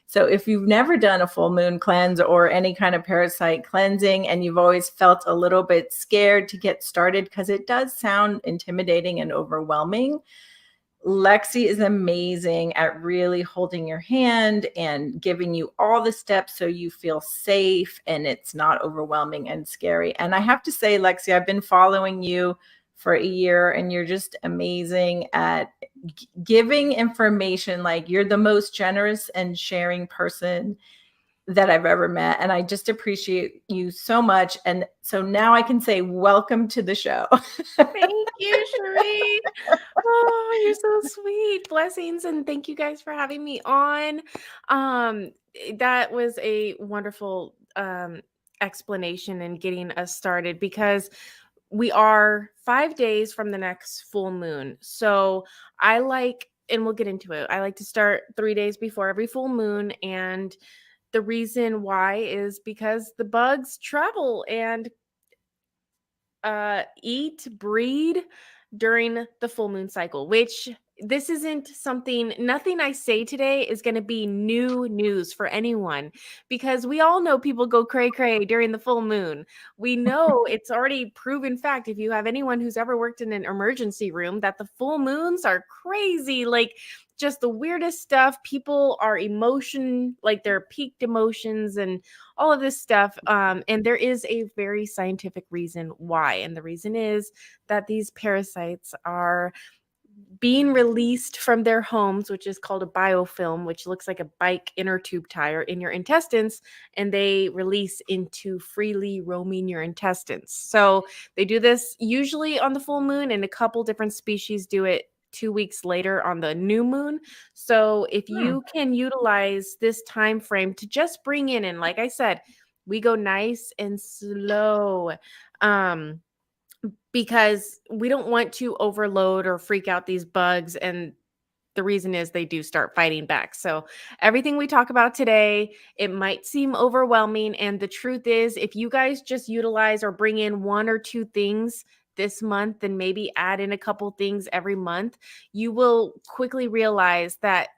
So if you've never done a full moon cleanse or any kind of parasite cleansing, and you've always felt a little bit scared to get started because it does sound intimidating and overwhelming, Lexi is amazing at really holding your hand and giving you all the steps so you feel safe and it's not overwhelming and scary. And I have to say, Lexi, I've been following you for a year and you're just amazing at giving information. Like, you're the most generous and sharing person that I've ever met. And I just appreciate you so much. And so now I can say, welcome to the show. Thank you, Cherie. Oh, you're so sweet. Blessings. And thank you guys for having me on. That was a wonderful explanation and getting us started, because we are 5 days from the next full moon. So I like, and we'll get into it, I like to start 3 days before every full moon. And the reason why is because the bugs travel and eat, breed during the full moon cycle, which this isn't something, nothing I say today is going to be new news for anyone, because we all know people go cray cray during the full moon. We know it's already proven fact. If you have anyone who's ever worked in an emergency room, that the full moons are crazy, like just the weirdest stuff. People are like their peaked emotions and all of this stuff. And there is a very scientific reason why. And the reason is that these parasites are being released from their homes, which is called a biofilm, which looks like a bike inner tube tire in your intestines, and they release into freely roaming your intestines. So they do this usually on the full moon, and a couple different species do it 2 weeks later on the new moon. So if you can utilize this time frame to just bring in, and like I said, we go nice and slow. Because we don't want to overload or freak out these bugs. And the reason is they do start fighting back. So everything we talk about today, it might seem overwhelming. And the truth is, if you guys just utilize or bring in 1 or 2 things this month and maybe add in a couple things every month, you will quickly realize that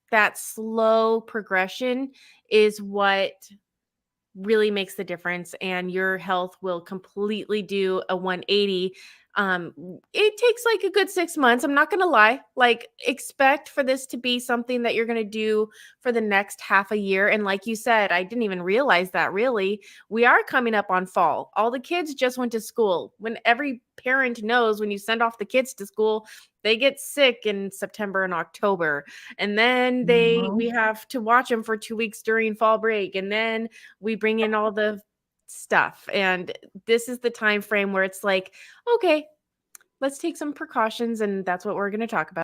that slow progression is what really makes the difference, and your health will completely do a 180. It takes like a good 6 months. I'm not going to lie. Like, expect for this to be something that you're going to do for the next half a year. And like you said, I didn't even realize that really. We are coming up on fall. All the kids just went to school. When every parent knows, when you send off the kids to school, they get sick in September and October. And then we have to watch them for 2 weeks during fall break. And then we bring in all the stuff. And this is the time frame where it's like, okay, let's take some precautions. And that's what we're going to talk about.